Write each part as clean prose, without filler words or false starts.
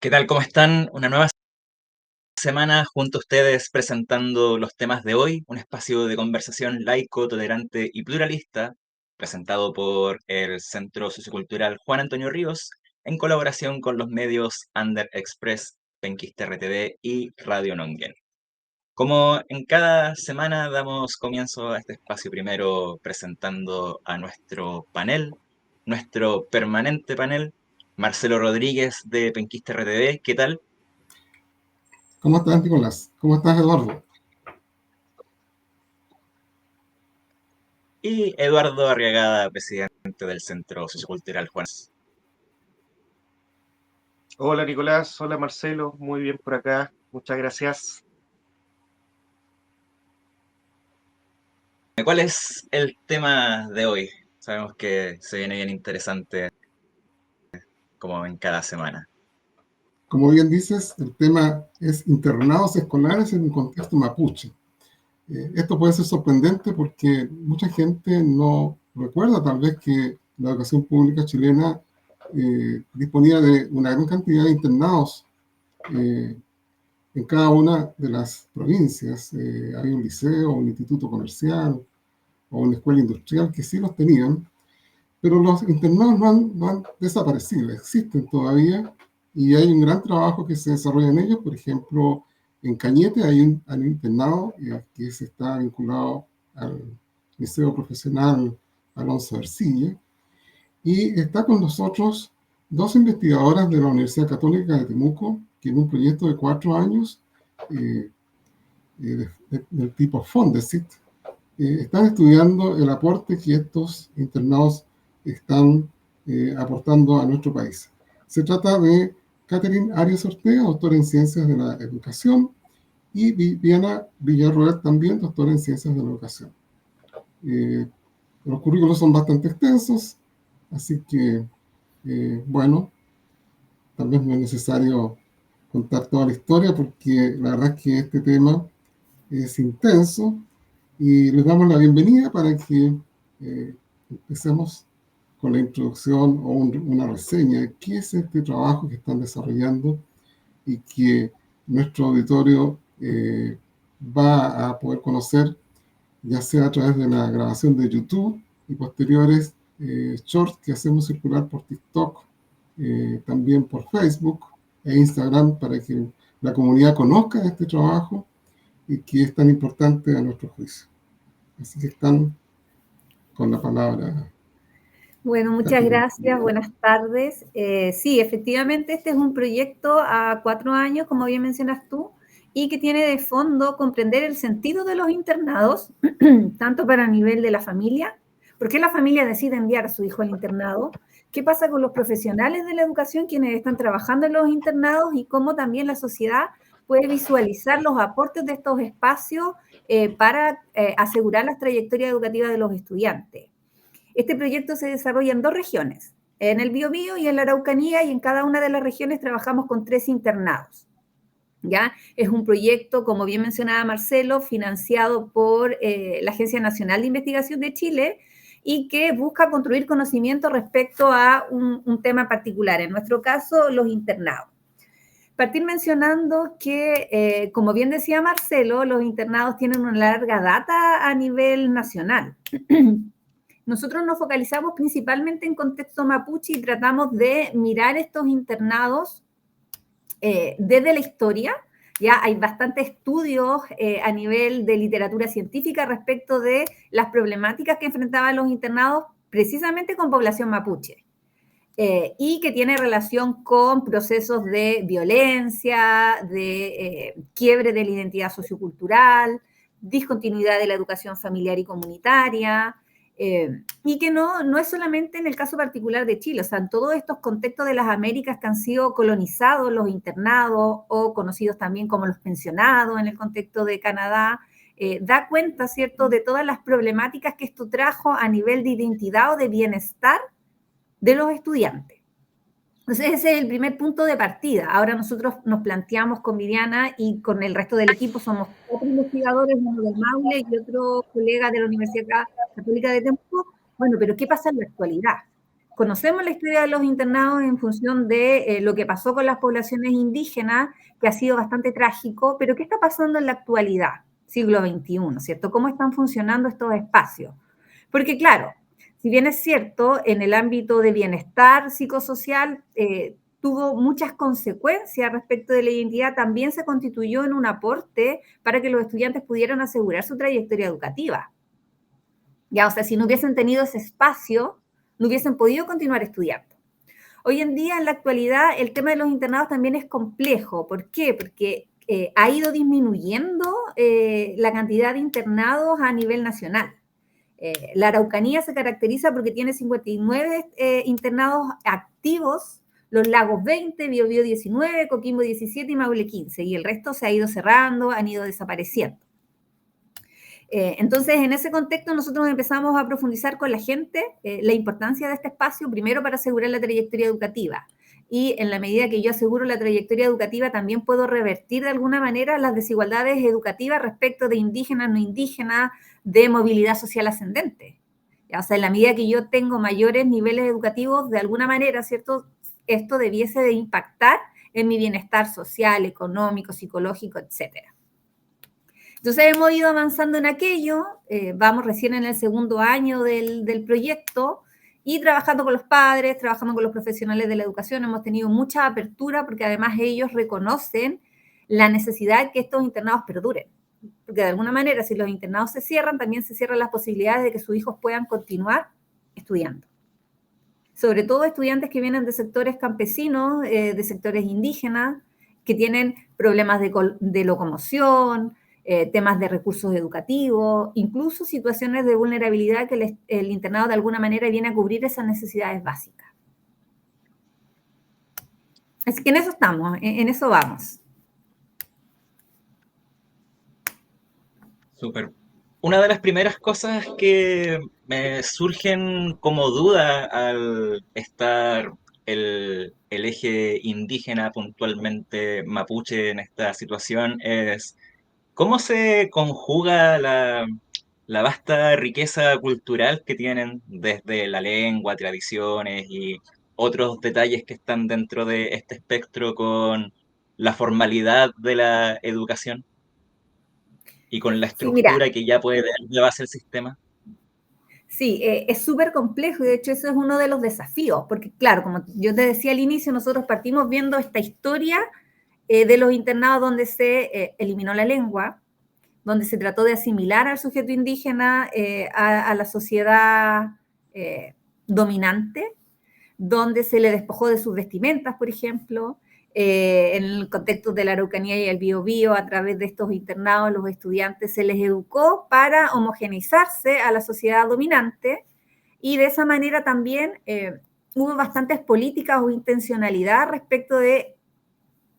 ¿Qué tal? ¿Cómo están? Una nueva semana junto a ustedes presentando los temas de hoy, un espacio de conversación laico, tolerante y pluralista, presentado por el Centro Sociocultural Juan Antonio Ríos, en colaboración con los medios Under Express, Penquista RTV y Radio Nonguén. Como en cada semana damos comienzo a este espacio primero presentando a nuestro panel, nuestro permanente panel, Marcelo Rodríguez de Penquista RTV. ¿Qué tal? ¿Cómo estás, Nicolás? ¿Cómo estás, Eduardo? Y Eduardo Arriagada, presidente del Centro Sociocultural Juan. Hola Nicolás, hola Marcelo, muy bien por acá, muchas gracias. ¿Cuál es el tema de hoy? Sabemos que se viene bien interesante como en cada semana. Como bien dices, el tema es internados escolares en un contexto mapuche. Esto puede ser sorprendente porque mucha gente no recuerda tal vez que la educación pública chilena disponía de una gran cantidad de internados en cada una de las provincias. Hay un liceo, un instituto comercial o una escuela industrial que sí los tenían. Pero los internados no han desaparecido, existen todavía y hay un gran trabajo que se desarrolla en ellos. Por ejemplo, en Cañete hay un internado que se está vinculado al Liceo Profesional Alonso Ercilla, y está con nosotros dos investigadoras de la Universidad Católica de Temuco que en un proyecto de 4 años eh, del tipo Fondesit están estudiando el aporte que estos internados están aportando a nuestro país. Se trata de Catherine Arias Ortega, doctora en Ciencias de la Educación, y Viviana Villarroel, también doctora en Ciencias de la Educación. Eh, los currículos son bastante extensos, así que, bueno, tal vez no es necesario contar toda la historia porque la verdad es que este tema es intenso. Y les damos la bienvenida para que empecemos con la introducción o una reseña de qué es este trabajo que están desarrollando y que nuestro auditorio va a poder conocer, ya sea a través de la grabación de YouTube y posteriores shorts que hacemos circular por TikTok, también por Facebook e Instagram, para que la comunidad conozca este trabajo y que es tan importante a nuestro juicio. Así que están con la palabra. Bueno, muchas gracias, buenas tardes. Sí, efectivamente este es un proyecto a 4 años, como bien mencionas tú, y que tiene de fondo comprender el sentido de los internados, tanto para el nivel de la familia, por qué la familia decide enviar a su hijo al internado, qué pasa con los profesionales de la educación quienes están trabajando en los internados y cómo también la sociedad puede visualizar los aportes de estos espacios para asegurar las trayectorias educativas de los estudiantes. Este proyecto se desarrolla en 2 regiones, en el Biobío y en la Araucanía, y en cada una de las regiones trabajamos con 3 internados. ¿Ya? Es un proyecto, como bien mencionaba Marcelo, financiado por la Agencia Nacional de Investigación de Chile y que busca construir conocimiento respecto a un tema particular, en nuestro caso, los internados. Partir mencionando que, como bien decía Marcelo, los internados tienen una larga data a nivel nacional. Nosotros nos focalizamos principalmente en contexto mapuche y tratamos de mirar estos internados desde la historia. Ya hay bastantes estudios a nivel de literatura científica respecto de las problemáticas que enfrentaban los internados precisamente con población mapuche. Y que tiene relación con procesos de violencia, de quiebre de la identidad sociocultural, discontinuidad de la educación familiar y comunitaria, y que no es solamente en el caso particular de Chile, o sea, en todos estos contextos de las Américas que han sido colonizados, los internados, o conocidos también como los pensionados en el contexto de Canadá, da cuenta, ¿cierto?, de todas las problemáticas que esto trajo a nivel de identidad o de bienestar de los estudiantes. Entonces ese es el primer punto de partida. Ahora nosotros nos planteamos con Viviana y con el resto del equipo, somos 4 investigadores, uno del Maule y otro colega de la Universidad Católica de Temuco. Bueno, pero ¿qué pasa en la actualidad? conocemos la historia de los internados en función de lo que pasó con las poblaciones indígenas, que ha sido bastante trágico, pero ¿qué está pasando en la actualidad, siglo XXI, ¿cierto? ¿Cómo están funcionando estos espacios? Porque claro, si bien es cierto, en el ámbito de bienestar psicosocial tuvo muchas consecuencias respecto de la identidad, también se constituyó en un aporte para que los estudiantes pudieran asegurar su trayectoria educativa. Ya, o sea, si no hubiesen tenido ese espacio, no hubiesen podido continuar estudiando. Hoy en día, en la actualidad, el tema de los internados también es complejo. ¿Por qué? Porque ha ido disminuyendo la cantidad de internados a nivel nacional. La Araucanía se caracteriza porque tiene 59 internados activos, Los Lagos 20, Biobío 19, Coquimbo 17 y Maule 15, y el resto se ha ido cerrando, han ido desapareciendo. Entonces, en ese contexto, nosotros empezamos a profundizar con la gente la importancia de este espacio, primero para asegurar la trayectoria educativa. Y en la medida que yo aseguro la trayectoria educativa, también puedo revertir de alguna manera las desigualdades educativas respecto de indígenas, no indígenas, de movilidad social ascendente. O sea, en la medida que yo tengo mayores niveles educativos, de alguna manera, ¿cierto? Esto debiese de impactar en mi bienestar social, económico, psicológico, etcétera. Entonces hemos ido avanzando en aquello, vamos recién en el segundo año del proyecto y trabajando con los padres, trabajando con los profesionales de la educación, hemos tenido mucha apertura porque además ellos reconocen la necesidad de que estos internados perduren. Porque de alguna manera, si los internados se cierran, también se cierran las posibilidades de que sus hijos puedan continuar estudiando. Sobre todo estudiantes que vienen de sectores campesinos, de sectores indígenas, que tienen problemas de locomoción, temas de recursos educativos, incluso situaciones de vulnerabilidad que el internado de alguna manera viene a cubrir esas necesidades básicas. Así que en eso estamos, en eso vamos. Súper. Una de las primeras cosas que me surgen como duda al estar el eje indígena, puntualmente mapuche, en esta situación es cómo se conjuga la vasta riqueza cultural que tienen desde la lengua, tradiciones y otros detalles que están dentro de este espectro con la formalidad de la educación y con la Sí, mira, estructura que ya puede dar de base el sistema. sí, es súper complejo y de hecho eso es uno de los desafíos, porque claro, como yo te decía al inicio, nosotros partimos viendo esta historia de los internados donde se eliminó la lengua, donde se trató de asimilar al sujeto indígena a la sociedad dominante, donde se le despojó de sus vestimentas, por ejemplo, en el contexto de la Araucanía y el Biobío, a través de estos internados, los estudiantes se les educó para homogeneizarse a la sociedad dominante y de esa manera también hubo bastantes políticas o intencionalidad respecto de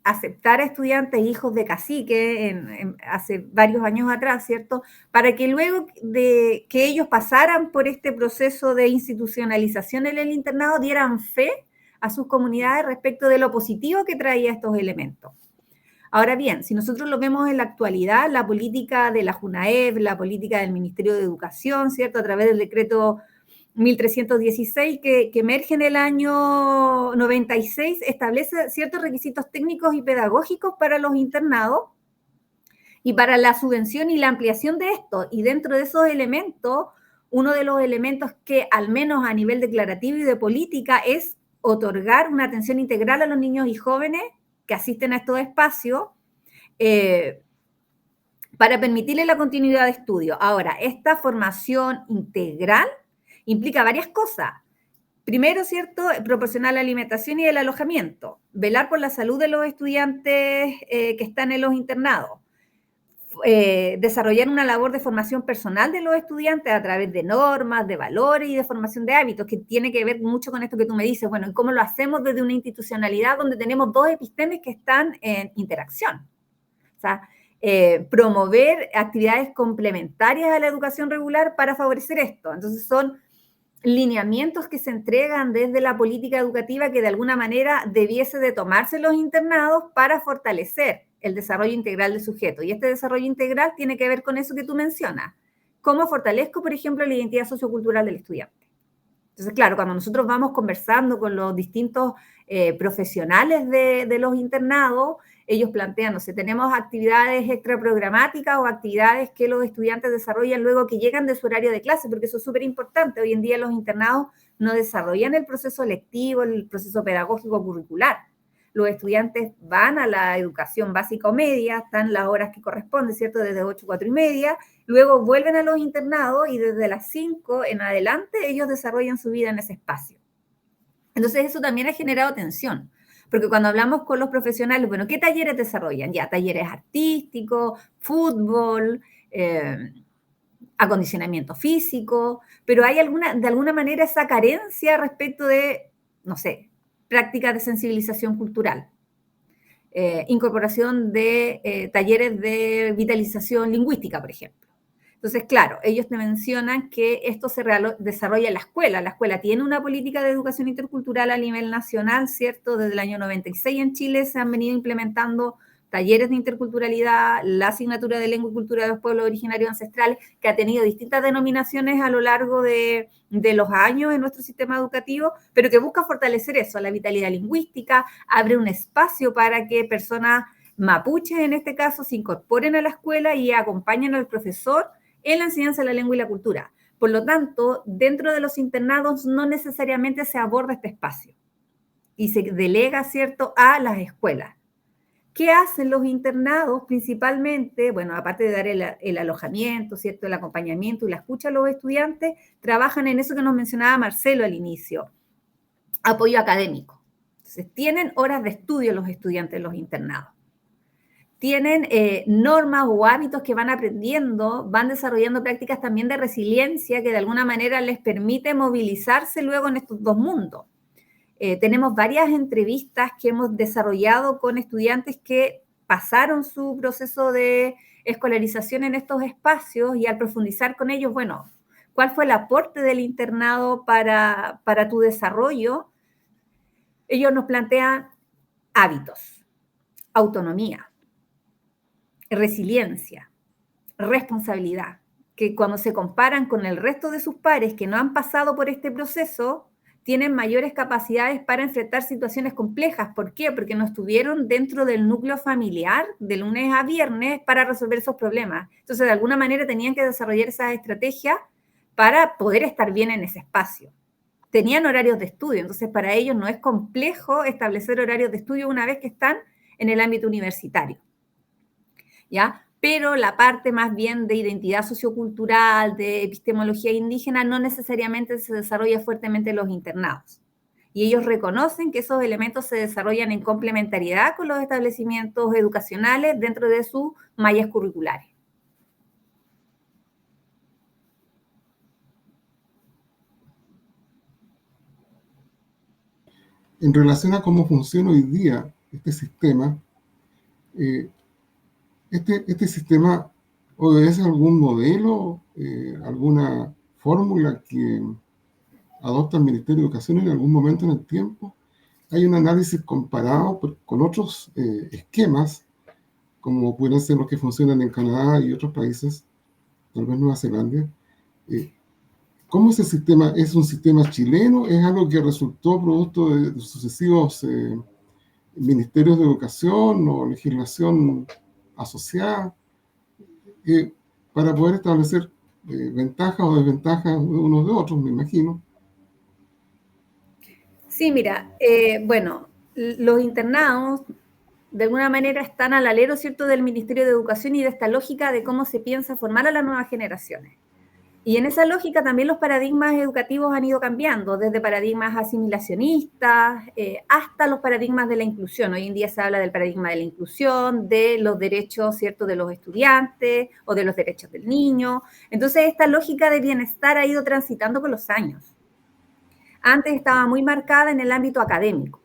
aceptar a estudiantes hijos de cacique hace varios años atrás, ¿cierto? Para que luego de que ellos pasaran por este proceso de institucionalización en el internado, dieran fe a sus comunidades respecto de lo positivo que traía estos elementos. Ahora bien, si nosotros lo vemos en la actualidad, la política de la JUNAEV, la política del Ministerio de Educación, ¿cierto? A través del decreto 1316 que emerge en el año 96, establece ciertos requisitos técnicos y pedagógicos para los internados y para la subvención y la ampliación de esto. Y dentro de esos elementos, uno de los elementos que al menos a nivel declarativo y de política es otorgar una atención integral a los niños y jóvenes que asisten a estos espacios para permitirles la continuidad de estudio. Ahora, esta formación integral implica varias cosas. Primero, ¿cierto? Proporcionar la alimentación y el alojamiento. Velar por la salud de los estudiantes que están en los internados. Desarrollar una labor de formación personal de los estudiantes a través de normas, de valores y de formación de hábitos, que tiene que ver mucho con esto que tú me dices, bueno, ¿cómo lo hacemos desde una institucionalidad donde tenemos dos epistemes que están en interacción? O sea, promover actividades complementarias a la educación regular para favorecer esto. Entonces son lineamientos que se entregan desde la política educativa que de alguna manera debiese de tomarse los internados para fortalecer el desarrollo integral del sujeto. Y este desarrollo integral tiene que ver con eso que tú mencionas. ¿Cómo fortalezco, por ejemplo, la identidad sociocultural del estudiante? Entonces, claro, cuando nosotros vamos conversando con los distintos profesionales de los internados, ellos plantean, no sé, tenemos actividades extraprogramáticas o actividades que los estudiantes desarrollan luego que llegan de su horario de clase, porque eso es súper importante. Hoy en día los internados no desarrollan el proceso lectivo, el proceso pedagógico curricular. Los estudiantes van a la educación básica o media, están las horas que corresponden, ¿cierto? Desde 8 a 4 y media, luego vuelven a los internados y desde las 5 en adelante ellos desarrollan su vida en ese espacio. Entonces eso también ha generado tensión, porque cuando hablamos con los profesionales, bueno, ¿qué talleres desarrollan? Ya, talleres artísticos, fútbol, acondicionamiento físico, pero hay de alguna manera esa carencia respecto de, no sé, prácticas de sensibilización cultural, incorporación de talleres de vitalización lingüística, por ejemplo. Entonces, claro, ellos te mencionan que esto se desarrolla en la escuela. La escuela tiene una política de educación intercultural a nivel nacional, ¿cierto? Desde el año 96 en Chile se han venido implementando talleres de interculturalidad, la asignatura de lengua y cultura de los pueblos originarios ancestrales, que ha tenido distintas denominaciones a lo largo de los años en nuestro sistema educativo, pero que busca fortalecer eso, la vitalidad lingüística, abre un espacio para que personas mapuches, en este caso, se incorporen a la escuela y acompañen al profesor en la enseñanza de la lengua y la cultura. Por lo tanto, dentro de los internados no necesariamente se aborda este espacio y se delega, ¿cierto?, a las escuelas. ¿Qué hacen los internados principalmente? Bueno, aparte de dar el alojamiento, ¿cierto?, el acompañamiento y la escucha a los estudiantes, trabajan en eso que nos mencionaba Marcelo al inicio, apoyo académico. Entonces, tienen horas de estudio los estudiantes en los internados. Tienen normas o hábitos que van aprendiendo, van desarrollando prácticas también de resiliencia que de alguna manera les permite movilizarse luego en estos dos mundos. Tenemos varias entrevistas que hemos desarrollado con estudiantes que pasaron su proceso de escolarización en estos espacios y al profundizar con ellos, bueno, ¿cuál fue el aporte del internado para tu desarrollo? Ellos nos plantean hábitos, autonomía, resiliencia, responsabilidad, que cuando se comparan con el resto de sus pares que no han pasado por este proceso, tienen mayores capacidades para enfrentar situaciones complejas. ¿Por qué? Porque no estuvieron dentro del núcleo familiar de lunes a viernes para resolver esos problemas. Entonces, de alguna manera tenían que desarrollar esas estrategias para poder estar bien en ese espacio. Tenían horarios de estudio, entonces para ellos no es complejo establecer horarios de estudio una vez que están en el ámbito universitario, ¿ya? Pero la parte más bien de identidad sociocultural, de epistemología indígena, no necesariamente se desarrolla fuertemente en los internados. Y ellos reconocen que esos elementos se desarrollan en complementariedad con los establecimientos educacionales dentro de sus mallas curriculares. En relación a cómo funciona hoy día este sistema, este sistema obedece a algún modelo, alguna fórmula que adopta el Ministerio de Educación en algún momento en el tiempo. Hay un análisis comparado con otros esquemas, como pueden ser los que funcionan en Canadá y otros países, tal vez Nueva Zelanda. ¿Cómo ese sistema es un sistema chileno? ¿Es algo que resultó producto de sucesivos ministerios de educación o legislación asociada para poder establecer ventajas o desventajas de unos de otros, me imagino? Sí, mira, bueno, los internados de alguna manera están al alero, ¿cierto?, del Ministerio de Educación y de esta lógica de cómo se piensa formar a las nuevas generaciones. Y en esa lógica también los paradigmas educativos han ido cambiando, desde paradigmas asimilacionistas hasta los paradigmas de la inclusión. Hoy en día se habla del paradigma de la inclusión, de los derechos, ¿cierto?, de los estudiantes o de los derechos del niño. Entonces, esta lógica de bienestar ha ido transitando con los años. Antes estaba muy marcada en el ámbito académico,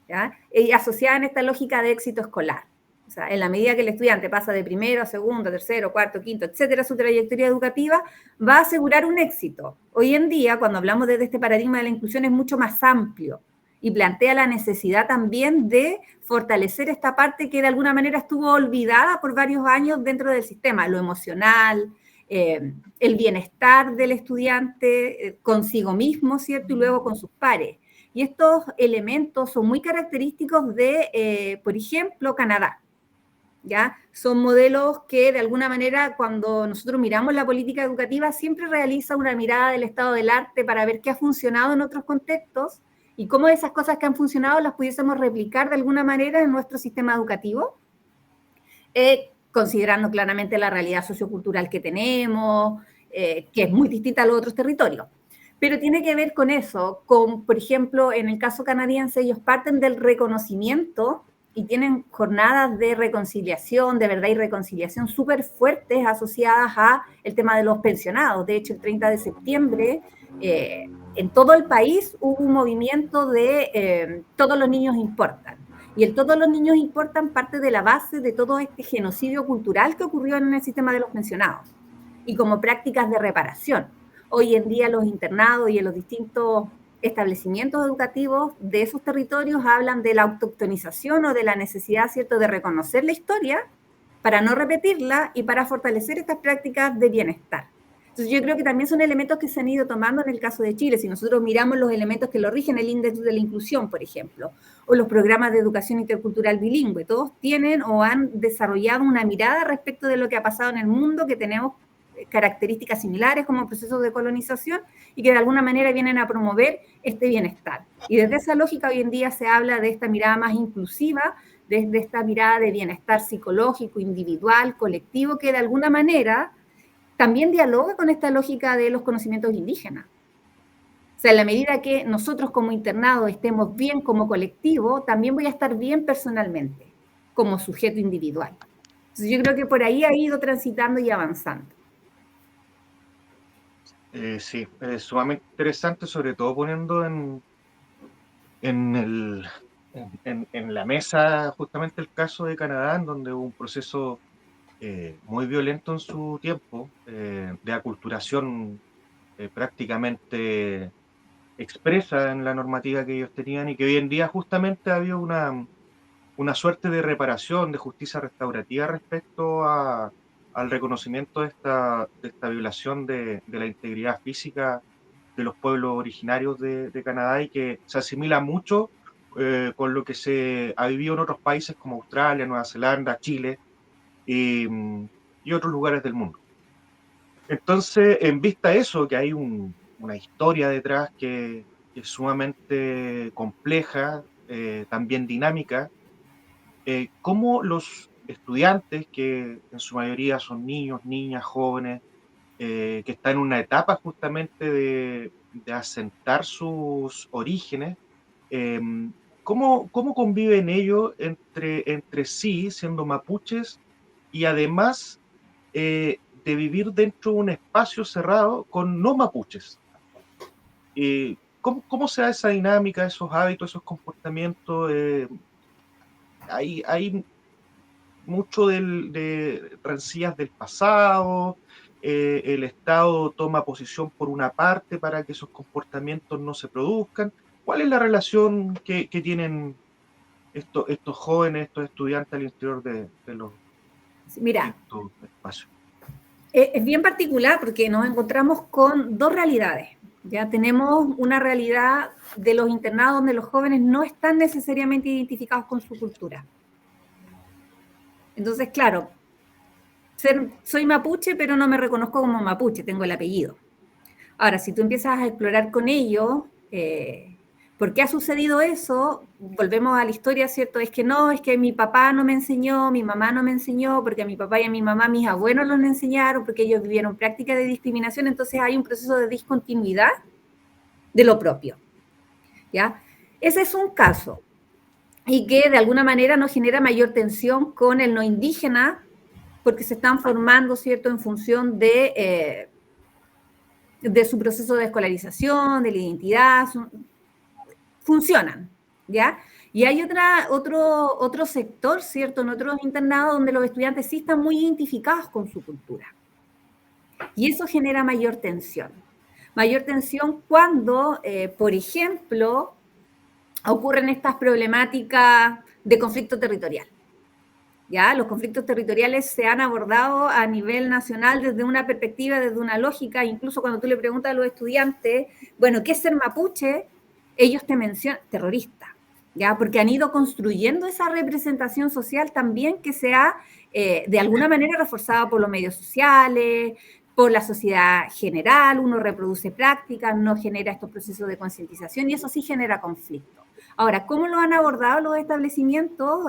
¿ya? Y asociada en esta lógica de éxito escolar. O sea, en la medida que el estudiante pasa de primero a segundo, tercero, cuarto, quinto, etcétera, su trayectoria educativa va a asegurar un éxito. Hoy en día, cuando hablamos de este paradigma de la inclusión, es mucho más amplio y plantea la necesidad también de fortalecer esta parte que de alguna manera estuvo olvidada por varios años dentro del sistema, lo emocional, el bienestar del estudiante consigo mismo, ¿cierto? Y luego con sus pares. Y estos elementos son muy característicos de, por ejemplo, Canadá. ¿Ya? Son modelos que de alguna manera cuando nosotros miramos la política educativa siempre realiza una mirada del estado del arte para ver qué ha funcionado en otros contextos y cómo esas cosas que han funcionado las pudiésemos replicar de alguna manera en nuestro sistema educativo, considerando claramente la realidad sociocultural que tenemos, que es muy distinta a los otros territorios. Pero tiene que ver con eso, con, por ejemplo, en el caso canadiense, ellos parten del reconocimiento y tienen jornadas de reconciliación, de verdad y reconciliación súper fuertes asociadas a el tema de los pensionados. De hecho, el 30 de septiembre, en todo el país hubo un movimiento de todos los niños importan. Y el todos los niños importan parte de la base de todo este genocidio cultural que ocurrió en el sistema de los pensionados y como prácticas de reparación. Hoy en día los internados y en los distintos establecimientos educativos de esos territorios hablan de la autoctonización o de la necesidad, ¿cierto?, de reconocer la historia para no repetirla y para fortalecer estas prácticas de bienestar. Entonces yo creo que también son elementos que se han ido tomando en el caso de Chile. Si nosotros miramos los elementos que lo rigen, el índice de la inclusión, por ejemplo, o los programas de educación intercultural bilingüe, todos tienen o han desarrollado una mirada respecto de lo que ha pasado en el mundo, que tenemos características similares como procesos de colonización y que de alguna manera vienen a promover este bienestar. Y desde esa lógica hoy en día se habla de esta mirada más inclusiva, desde esta mirada de bienestar psicológico, individual, colectivo, que de alguna manera también dialoga con esta lógica de los conocimientos indígenas. O sea, en la medida que nosotros como internados estemos bien como colectivo, también voy a estar bien personalmente, como sujeto individual. Entonces yo creo que por ahí ha ido transitando y avanzando. Sí, es sumamente interesante, sobre todo poniendo en la mesa justamente el caso de Canadá, en donde hubo un proceso muy violento en su tiempo, de aculturación prácticamente expresa en la normativa que ellos tenían y que hoy en día justamente ha habido una suerte de reparación, de justicia restaurativa respecto al reconocimiento de esta violación de la integridad física de los pueblos originarios de Canadá y que se asimila mucho con lo que se ha vivido en otros países como Australia, Nueva Zelanda, Chile y otros lugares del mundo. Entonces, en vista de eso, que hay una historia detrás que es sumamente compleja, también dinámica, cómo los estudiantes, que en su mayoría son niños, niñas, jóvenes, que están en una etapa justamente de asentar sus orígenes, ¿cómo conviven ellos entre sí, siendo mapuches, y además de vivir dentro de un espacio cerrado con no mapuches? ¿Cómo se da esa dinámica, esos hábitos, esos comportamientos? Hay mucho de rencillas del pasado, el Estado toma posición por una parte para que esos comportamientos no se produzcan. ¿Cuál es la relación que tienen estos jóvenes, estos estudiantes al interior de Mira, estos espacios? es bien particular porque nos encontramos con dos realidades. Ya tenemos una realidad de los internados donde los jóvenes no están necesariamente identificados con su cultura. Entonces, claro, soy mapuche, pero no me reconozco como mapuche, tengo el apellido. Ahora, si tú empiezas a explorar con ellos, ¿por qué ha sucedido eso? Volvemos a la historia, ¿cierto? Es que mi papá no me enseñó, mi mamá no me enseñó, porque a mi papá y a mi mamá mis abuelos los enseñaron, porque ellos vivieron prácticas de discriminación, entonces hay un proceso de discontinuidad de lo propio, ¿ya? Ese es un caso, y que de alguna manera nos genera mayor tensión con el no indígena, porque se están formando, ¿cierto?, en función de su proceso de escolarización, de la identidad, funcionan, ¿ya? Y hay otro sector, ¿cierto?, en otros internados donde los estudiantes sí están muy identificados con su cultura. Y eso genera mayor tensión. Mayor tensión cuando, por ejemplo, ocurren estas problemáticas de conflicto territorial. ¿ya? Los conflictos territoriales se han abordado a nivel nacional desde una perspectiva, desde una lógica. Incluso cuando tú le preguntas a los estudiantes, bueno, ¿qué es ser mapuche? Ellos te mencionan terrorista, ¿ya? Porque han ido construyendo esa representación social también que se ha, de alguna manera, reforzada por los medios sociales, por la sociedad general. Uno reproduce prácticas, no genera estos procesos de concientización, y eso sí genera conflicto. Ahora, ¿cómo lo han abordado los establecimientos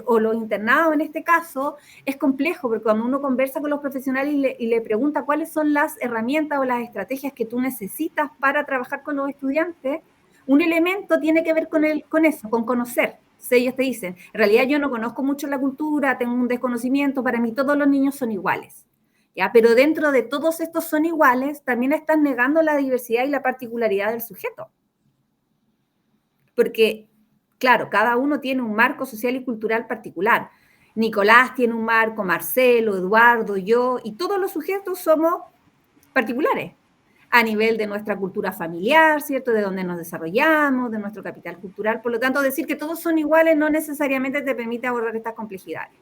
o los internados en este caso? Es complejo, porque cuando uno conversa con los profesionales y le pregunta cuáles son las herramientas o las estrategias que tú necesitas para trabajar con los estudiantes, un elemento tiene que ver con eso, con conocer. Entonces ellos te dicen, en realidad yo no conozco mucho la cultura, tengo un desconocimiento, para mí todos los niños son iguales. ¿Ya? Pero dentro de todos estos son iguales, también están negando la diversidad y la particularidad del sujeto. Porque, claro, cada uno tiene un marco social y cultural particular. Nicolás tiene un marco, Marcelo, Eduardo, yo, y todos los sujetos somos particulares a nivel de nuestra cultura familiar, ¿cierto? De donde nos desarrollamos, de nuestro capital cultural. Por lo tanto, decir que todos son iguales no necesariamente te permite abordar estas complejidades.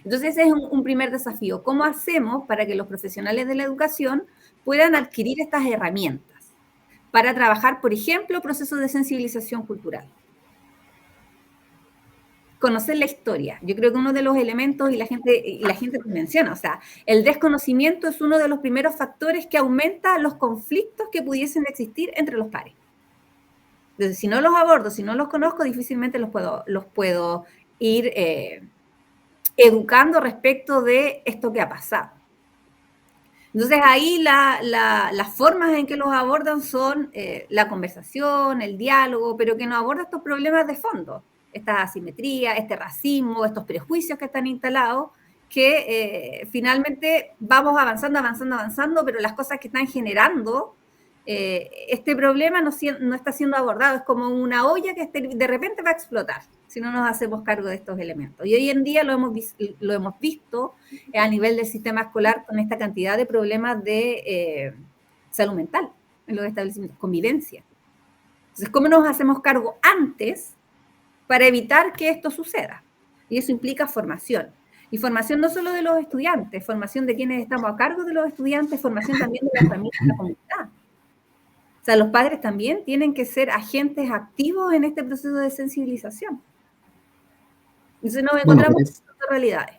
Entonces, ese es un primer desafío. ¿Cómo hacemos para que los profesionales de la educación puedan adquirir estas herramientas para trabajar, por ejemplo, procesos de sensibilización cultural? Conocer la historia. Yo creo que uno de los elementos, y la gente menciona, o sea, el desconocimiento es uno de los primeros factores que aumenta los conflictos que pudiesen existir entre los pares. Entonces, si no los abordo, si no los conozco, difícilmente los puedo ir educando respecto de esto que ha pasado. Entonces ahí las formas en que los abordan son la conversación, el diálogo, pero que no aborda estos problemas de fondo, esta asimetría, este racismo, estos prejuicios que están instalados, que finalmente vamos avanzando, pero las cosas que están generando este problema no está siendo abordado. Es como una olla que de repente va a explotar si no nos hacemos cargo de estos elementos. Y hoy en día lo hemos visto a nivel del sistema escolar con esta cantidad de problemas de salud mental en los establecimientos, convivencia. Entonces, ¿cómo nos hacemos cargo antes para evitar que esto suceda? Y eso implica formación. Y formación no solo de los estudiantes, formación de quienes estamos a cargo de los estudiantes, formación también de la familia y la comunidad. O sea, los padres también tienen que ser agentes activos en este proceso de sensibilización. Entonces nos encontramos en estas realidades.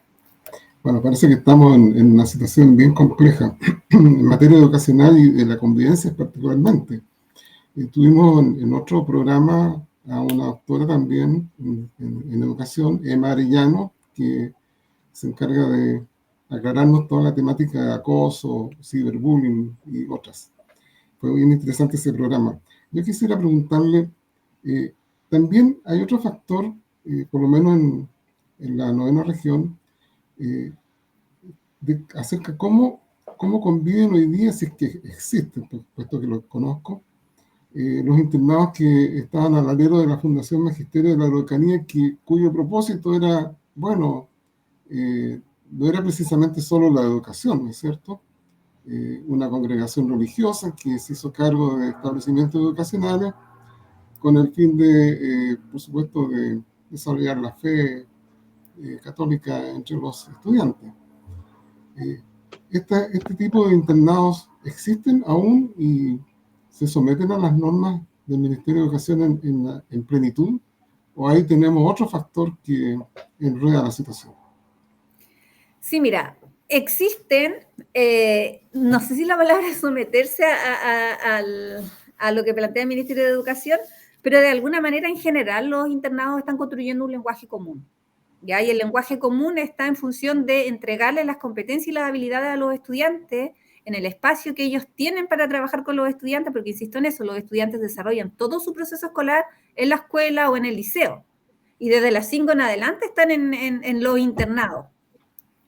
Bueno, parece que estamos en una situación bien compleja en materia educacional y de la convivencia particularmente. Tuvimos en otro programa a una doctora también en educación, Emma Arellano, que se encarga de aclararnos toda la temática de acoso, ciberbullying y otras. Fue bien interesante ese programa. Yo quisiera preguntarle, también hay otro factor, por lo menos en la 9ª región, acerca de cómo conviven hoy día, si es que existen, puesto que los conozco, los internados que estaban al alero de la Fundación Magisterio de la Araucanía, cuyo propósito era, bueno, no era precisamente solo la educación, ¿no es cierto? Una congregación religiosa que se hizo cargo de establecimientos educacionales con el fin de, por supuesto, de desarrollar la fe católica entre los estudiantes. Este tipo de internados existen aún y se someten a las normas del Ministerio de Educación en plenitud, o ahí tenemos otro factor que enreda la situación. Sí, mira, existen, no sé si la palabra es someterse a lo que plantea el Ministerio de Educación, pero de alguna manera en general los internados están construyendo un lenguaje común. ¿Ya? Y el lenguaje común está en función de entregarle las competencias y las habilidades a los estudiantes en el espacio que ellos tienen para trabajar con los estudiantes, porque insisto en eso, los estudiantes desarrollan todo su proceso escolar en la escuela o en el liceo. Y desde las 5 en adelante están en los internados.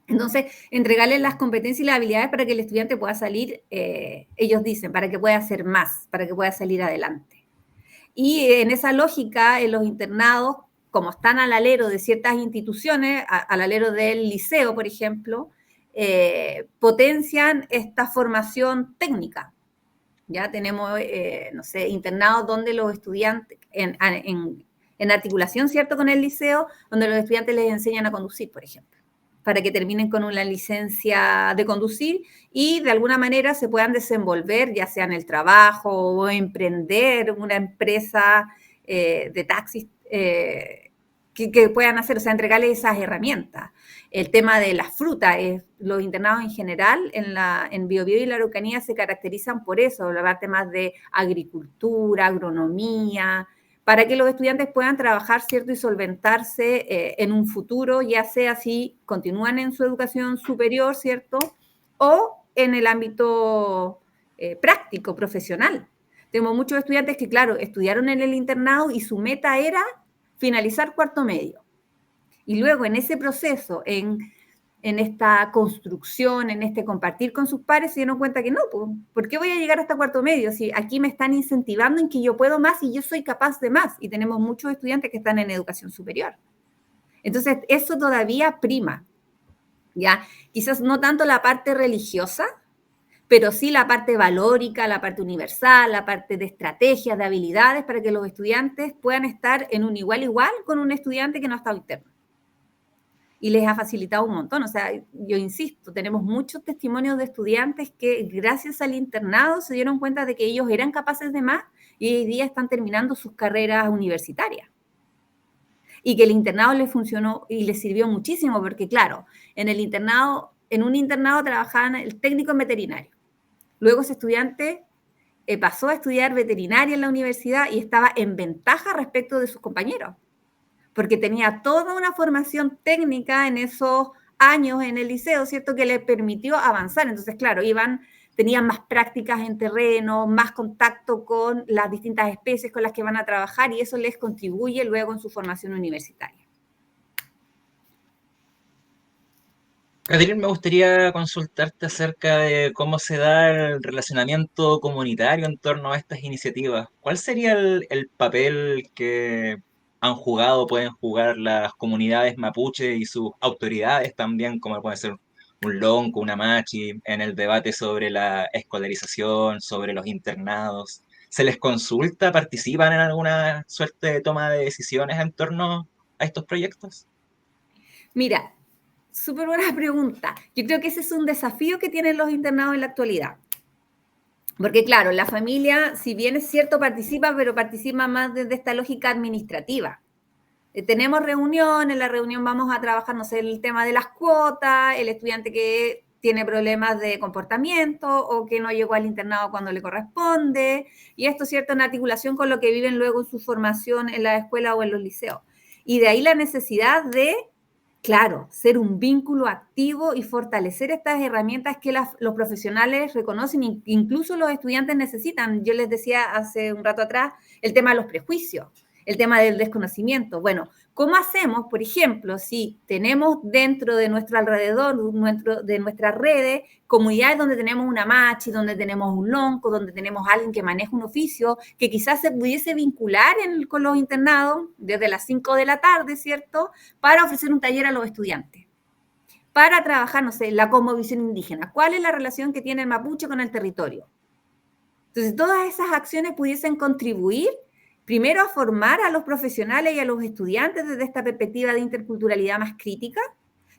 Entonces, entregarles las competencias y las habilidades para que el estudiante pueda salir, ellos dicen, para que pueda hacer más, para que pueda salir adelante. Y en esa lógica, en los internados, como están al alero de ciertas instituciones, al alero del liceo, por ejemplo, potencian esta formación técnica. Ya tenemos, no sé, internados donde los estudiantes, en articulación, ¿cierto?, con el liceo, donde los estudiantes les enseñan a conducir, por ejemplo, para que terminen con una licencia de conducir y de alguna manera se puedan desenvolver, ya sea en el trabajo o emprender una empresa de taxis que puedan hacer, o sea, entregarles esas herramientas. El tema de las frutas, los internados en general en Biobío y la Araucanía se caracterizan por eso, la parte más de agricultura, agronomía, para que los estudiantes puedan trabajar, ¿cierto?, y solventarse en un futuro, ya sea si continúan en su educación superior, ¿cierto?, o en el ámbito práctico, profesional. Tenemos muchos estudiantes que, claro, estudiaron en el internado y su meta era finalizar cuarto medio. Y luego en ese proceso, en esta construcción, en este compartir con sus pares, se dieron cuenta que no, ¿por qué voy a llegar hasta cuarto medio? Si aquí me están incentivando en que yo puedo más y yo soy capaz de más. Y tenemos muchos estudiantes que están en educación superior. Entonces, eso todavía prima, ¿ya? Quizás no tanto la parte religiosa, pero sí la parte valórica, la parte universal, la parte de estrategias, de habilidades, para que los estudiantes puedan estar en un igual con un estudiante que no ha estado interno. Y les ha facilitado un montón. O sea, yo insisto, tenemos muchos testimonios de estudiantes que gracias al internado se dieron cuenta de que ellos eran capaces de más y hoy día están terminando sus carreras universitarias. Y que el internado les funcionó y les sirvió muchísimo porque, claro, en un internado trabajaban el técnico en veterinario. Luego ese estudiante pasó a estudiar veterinaria en la universidad y estaba en ventaja respecto de sus compañeros, porque tenía toda una formación técnica en esos años en el liceo, ¿cierto?, que le permitió avanzar. Entonces, claro, tenían más prácticas en terreno, más contacto con las distintas especies con las que van a trabajar y eso les contribuye luego en su formación universitaria. Catherine, me gustaría consultarte acerca de cómo se da el relacionamiento comunitario en torno a estas iniciativas. ¿Cuál sería el papel que han jugado, pueden jugar las comunidades mapuche y sus autoridades también, como puede ser un lonco, una machi, en el debate sobre la escolarización, sobre los internados? ¿Se les consulta, participan en alguna suerte de toma de decisiones en torno a estos proyectos? Mira, súper buena pregunta. Yo creo que ese es un desafío que tienen los internados en la actualidad. Porque claro, la familia, si bien es cierto, participa, pero participa más desde esta lógica administrativa. Tenemos reunión, en la reunión vamos a trabajar, no sé, el tema de las cuotas, el estudiante que tiene problemas de comportamiento o que no llegó al internado cuando le corresponde, y esto, ¿cierto?, en articulación con lo que viven luego en su formación en la escuela o en los liceos. Y de ahí la necesidad de, claro, ser un vínculo activo y fortalecer estas herramientas que los profesionales reconocen, incluso los estudiantes necesitan. Yo les decía hace un rato atrás el tema de los prejuicios, el tema del desconocimiento. Bueno, ¿cómo hacemos, por ejemplo, si tenemos dentro de nuestro alrededor, de nuestras redes, comunidades donde tenemos una machi, donde tenemos un lonco, donde tenemos alguien que maneja un oficio, que quizás se pudiese vincular con los internados desde las 5 de la tarde, ¿cierto?, para ofrecer un taller a los estudiantes, para trabajar, no sé, la cosmovisión indígena? ¿Cuál es la relación que tiene el mapuche con el territorio? Entonces, todas esas acciones pudiesen contribuir primero a formar a los profesionales y a los estudiantes desde esta perspectiva de interculturalidad más crítica,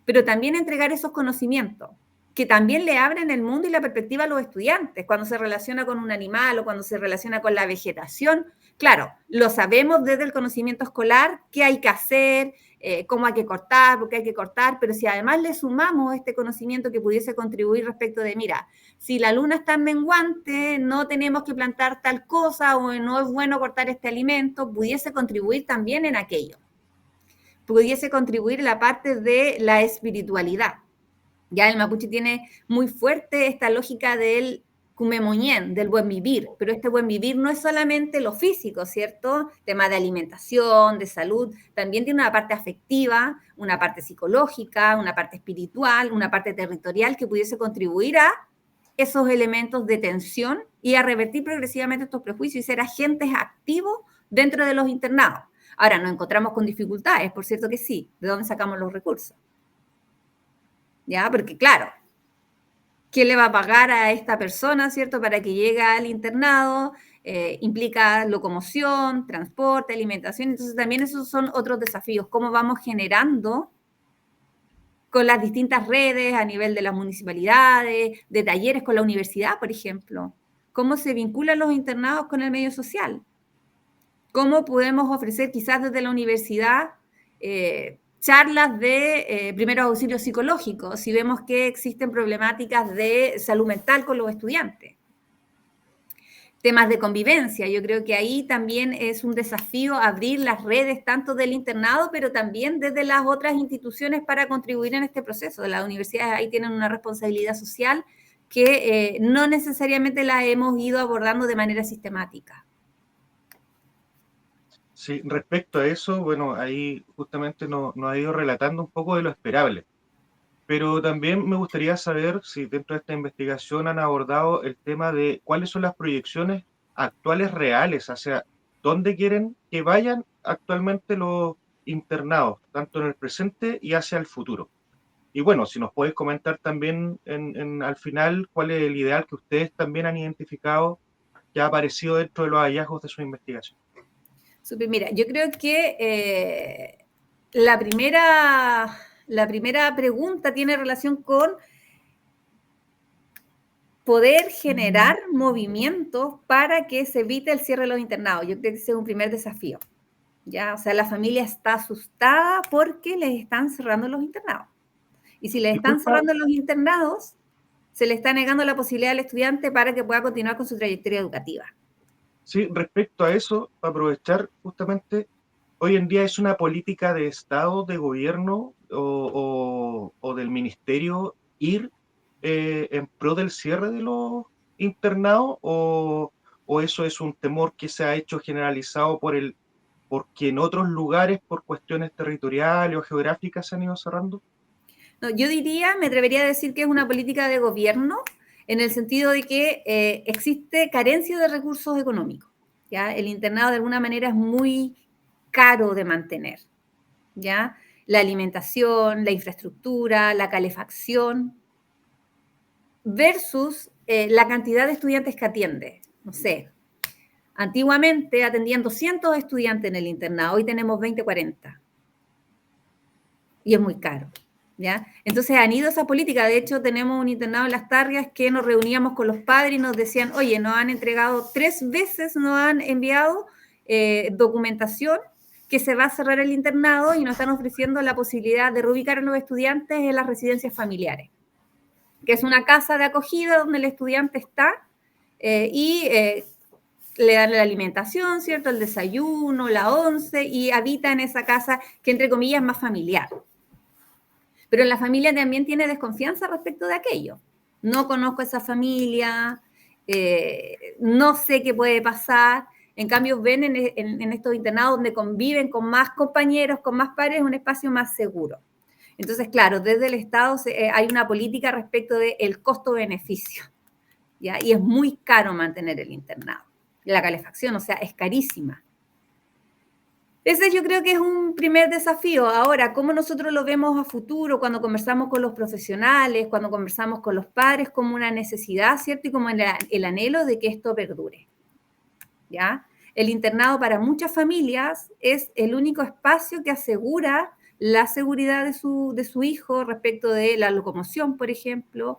pero también entregar esos conocimientos que también le abren el mundo y la perspectiva a los estudiantes cuando se relaciona con un animal o cuando se relaciona con la vegetación. Claro, lo sabemos desde el conocimiento escolar, qué hay que hacer, cómo hay que cortar, por qué hay que cortar, pero si además le sumamos este conocimiento que pudiese contribuir respecto de, mira, si la luna está menguante, no tenemos que plantar tal cosa o no es bueno cortar este alimento, pudiese contribuir también en aquello. Pudiese contribuir en la parte de la espiritualidad. Ya el mapuche tiene muy fuerte esta lógica del cumemoñén, del buen vivir, pero este buen vivir no es solamente lo físico, ¿cierto? Tema de alimentación, de salud, también tiene una parte afectiva, una parte psicológica, una parte espiritual, una parte territorial que pudiese contribuir a esos elementos de tensión y a revertir progresivamente estos prejuicios y ser agentes activos dentro de los internados. Ahora, nos encontramos con dificultades, por cierto que sí. ¿De dónde sacamos los recursos? ¿Ya? Porque claro, ¿quién le va a pagar a esta persona, cierto, para que llegue al internado? implica locomoción, transporte, alimentación. Entonces también esos son otros desafíos, cómo vamos generando con las distintas redes a nivel de las municipalidades, de talleres con la universidad, por ejemplo. Cómo se vinculan los internados con el medio social. Cómo podemos ofrecer quizás desde la universidad charlas de primeros auxilios psicológicos, si vemos que existen problemáticas de salud mental con los estudiantes. Temas de convivencia, yo creo que ahí también es un desafío abrir las redes tanto del internado, pero también desde las otras instituciones para contribuir en este proceso. Las universidades ahí tienen una responsabilidad social que no necesariamente la hemos ido abordando de manera sistemática. Sí, respecto a eso, bueno, ahí justamente nos ha ido relatando un poco de lo esperable. Pero también me gustaría saber si dentro de esta investigación han abordado el tema de cuáles son las proyecciones actuales reales, hacia dónde quieren que vayan actualmente los internados, tanto en el presente y hacia el futuro. Y bueno, si nos puedes comentar también al final cuál es el ideal que ustedes también han identificado que ha aparecido dentro de los hallazgos de su investigación. Mira, yo creo que la primera pregunta tiene relación con poder generar movimientos para que se evite el cierre de los internados. Yo creo que ese es un primer desafío. ¿Ya? O sea, la familia está asustada porque les están cerrando los internados. Y si les están cerrando los internados, se le está negando la posibilidad al estudiante para que pueda continuar con su trayectoria educativa. Sí, respecto a eso, para aprovechar justamente, hoy en día es una política de Estado, de gobierno o del ministerio ir en pro del cierre de los internados o eso es un temor que se ha hecho generalizado porque en otros lugares, por cuestiones territoriales o geográficas, se han ido cerrando? No, yo diría, me atrevería a decir que es una política de gobierno en el sentido de que existe carencia de recursos económicos. ¿Ya? El internado de alguna manera es muy caro de mantener. ¿Ya? La alimentación, la infraestructura, la calefacción, versus la cantidad de estudiantes que atiende. No sé, antiguamente atendían 200 estudiantes en el internado, hoy tenemos 20, 40. Y es muy caro. ¿Ya? Entonces han ido esa política. De hecho, tenemos un internado en Las Tarrias que nos reuníamos con los padres y nos decían, oye, nos han entregado 3 veces, nos han enviado documentación que se va a cerrar el internado y nos están ofreciendo la posibilidad de reubicar a los estudiantes en las residencias familiares, que es una casa de acogida donde el estudiante está le dan la alimentación, ¿cierto? El desayuno, la once, y habita en esa casa que, entre comillas, es más familiar. Pero la familia también tiene desconfianza respecto de aquello. No conozco esa familia, no sé qué puede pasar. En cambio, ven en estos internados donde conviven con más compañeros, con más pares, un espacio más seguro. Entonces, claro, desde el Estado hay una política respecto del costo-beneficio, ¿ya? Y es muy caro mantener el internado. La calefacción, o sea, es carísima. Ese yo creo que es un primer desafío. Ahora, ¿cómo nosotros lo vemos a futuro cuando conversamos con los profesionales, cuando conversamos con los padres, como una necesidad, ¿cierto? Y como el anhelo de que esto perdure, ¿ya? El internado para muchas familias es el único espacio que asegura la seguridad de su hijo respecto de la locomoción, por ejemplo,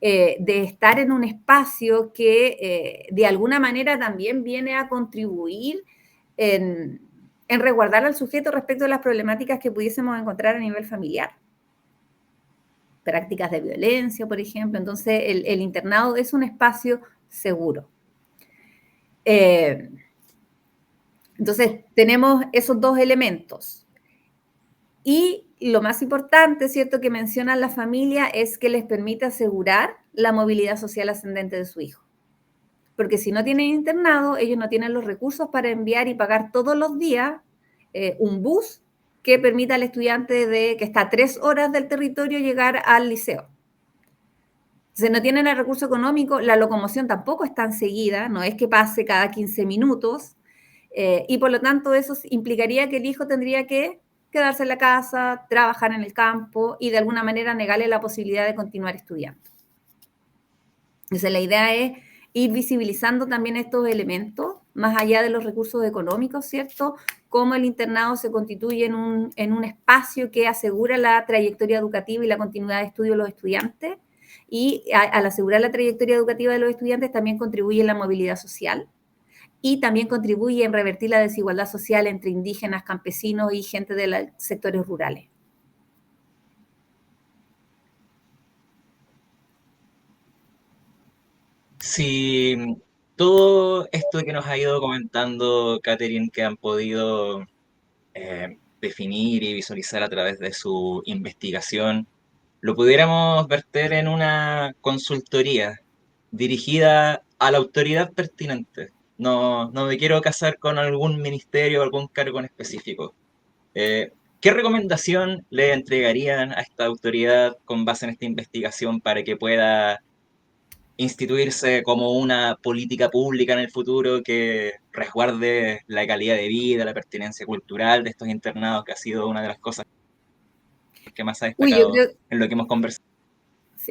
de estar en un espacio que de alguna manera también viene a contribuir en resguardar al sujeto respecto a las problemáticas que pudiésemos encontrar a nivel familiar. Prácticas de violencia, por ejemplo. Entonces, el internado es un espacio seguro. Entonces, tenemos esos dos elementos. Y lo más importante, ¿cierto?, que menciona la familia es que les permite asegurar la movilidad social ascendente de su hijo. Porque si no tienen internado, ellos no tienen los recursos para enviar y pagar todos los días un bus que permita al estudiante que está a 3 horas del territorio llegar al liceo. Entonces no tienen el recurso económico, la locomoción tampoco es tan seguida, no es que pase cada 15 minutos, y por lo tanto eso implicaría que el hijo tendría que quedarse en la casa, trabajar en el campo y de alguna manera negarle la posibilidad de continuar estudiando. Entonces la idea es ir visibilizando también estos elementos, más allá de los recursos económicos, ¿cierto? Cómo el internado se constituye en un espacio que asegura la trayectoria educativa y la continuidad de estudio de los estudiantes, y al asegurar la trayectoria educativa de los estudiantes también contribuye en la movilidad social y también contribuye en revertir la desigualdad social entre indígenas, campesinos y gente de los sectores rurales. Si todo esto que nos ha ido comentando Catherine, que han podido definir y visualizar a través de su investigación, lo pudiéramos verter en una consultoría dirigida a la autoridad pertinente. No, no me quiero casar con algún ministerio o algún cargo en específico. ¿Qué recomendación le entregarían a esta autoridad con base en esta investigación para que pueda instituirse como una política pública en el futuro que resguarde la calidad de vida, la pertinencia cultural de estos internados, que ha sido una de las cosas que más ha destacado en lo que hemos conversado?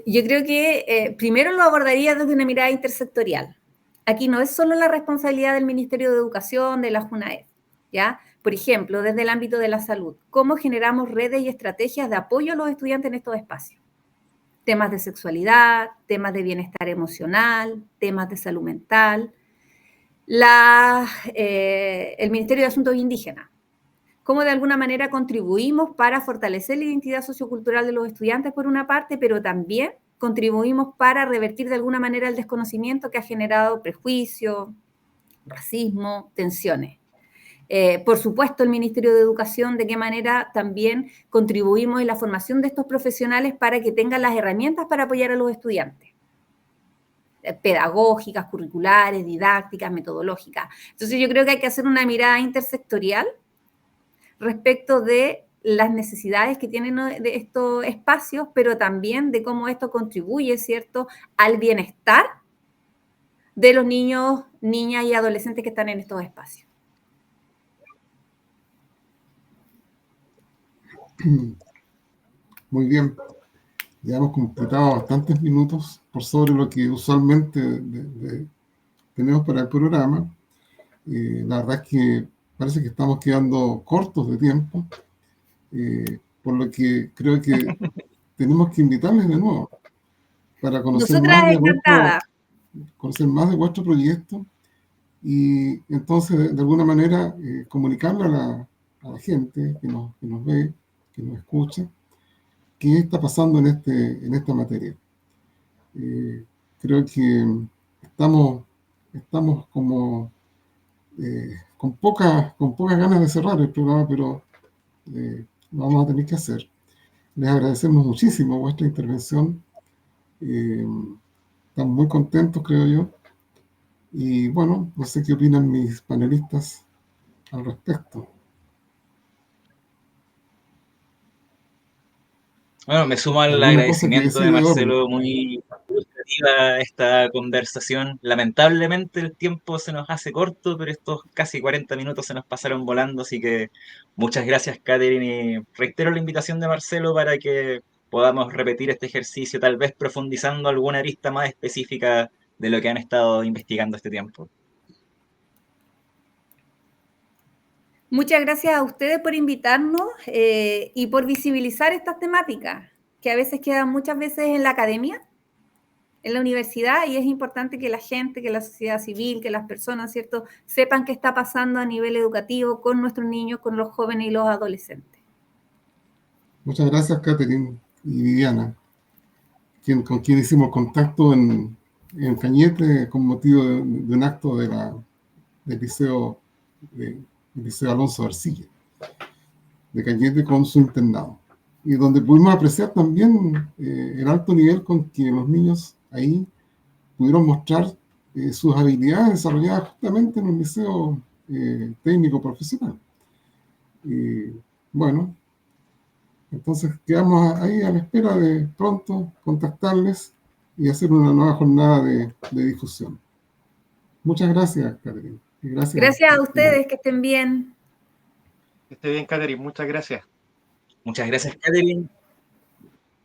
Yo creo que primero lo abordaría desde una mirada intersectorial. Aquí no es solo la responsabilidad del Ministerio de Educación, de la JUNAED, ¿ya? Por ejemplo, desde el ámbito de la salud, ¿cómo generamos redes y estrategias de apoyo a los estudiantes en estos espacios? Temas de sexualidad, temas de bienestar emocional, temas de salud mental. El Ministerio de Asuntos Indígenas, cómo de alguna manera contribuimos para fortalecer la identidad sociocultural de los estudiantes por una parte, pero también contribuimos para revertir de alguna manera el desconocimiento que ha generado prejuicio, racismo, tensiones. Por supuesto, el Ministerio de Educación, de qué manera también contribuimos en la formación de estos profesionales para que tengan las herramientas para apoyar a los estudiantes, pedagógicas, curriculares, didácticas, metodológicas. Entonces yo creo que hay que hacer una mirada intersectorial respecto de las necesidades que tienen de estos espacios, pero también de cómo esto contribuye, ¿cierto?, al bienestar de los niños, niñas y adolescentes que están en estos espacios. Muy bien. Ya hemos completado bastantes minutos por sobre lo que usualmente tenemos para el programa. La verdad es que parece que estamos quedando cortos de tiempo, por lo que creo que tenemos que invitarles de nuevo para conocer más de vuestro proyecto y entonces de alguna manera comunicarle a la gente que nos ve, que nos escucha, qué está pasando en esta materia. Creo que estamos como con pocas ganas de cerrar el programa, pero lo vamos a tener que hacer. Les agradecemos muchísimo vuestra intervención. Estamos muy contentos, creo yo. Y bueno, no sé qué opinan mis panelistas al respecto. Bueno, me sumo al agradecimiento de Marcelo, muy ilustrativa esta conversación. Lamentablemente el tiempo se nos hace corto, pero estos casi 40 minutos se nos pasaron volando, así que muchas gracias, Catherine, y reitero la invitación de Marcelo para que podamos repetir este ejercicio, tal vez profundizando alguna arista más específica de lo que han estado investigando este tiempo. Muchas gracias a ustedes por invitarnos y por visibilizar estas temáticas que a veces quedan muchas veces en la academia, en la universidad, y es importante que la gente, que la sociedad civil, que las personas, ¿cierto?, sepan qué está pasando a nivel educativo con nuestros niños, con los jóvenes y los adolescentes. Muchas gracias, Catherine y Viviana, con quien hicimos contacto en Cañete con motivo de un acto del Liceo Alonso Arcilla, de Cañete, con su internado, y donde pudimos apreciar también el alto nivel con que los niños ahí pudieron mostrar sus habilidades desarrolladas justamente en un liceo técnico profesional. Y bueno, entonces quedamos ahí a la espera de pronto contactarles y hacer una nueva jornada de difusión. Muchas gracias, Catherine. Gracias a ustedes, que estén bien. Que esté bien, Catherine, muchas gracias. Muchas gracias, Catherine.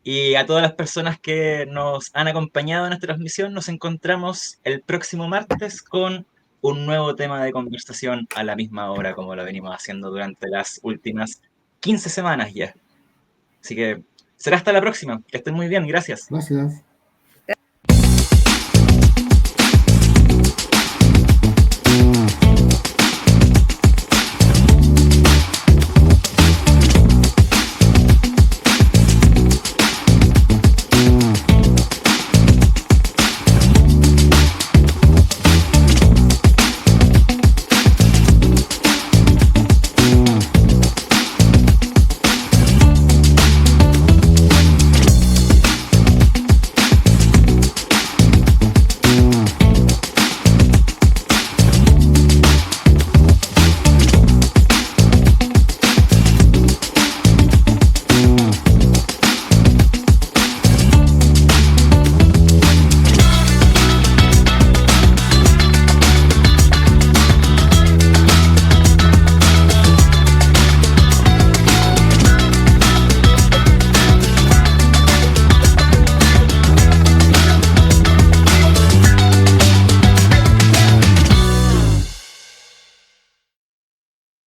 Y a todas las personas que nos han acompañado en esta transmisión, nos encontramos el próximo martes con un nuevo tema de conversación a la misma hora, como lo venimos haciendo durante las últimas 15 semanas ya. Así que será hasta la próxima. Que estén muy bien, gracias. Gracias.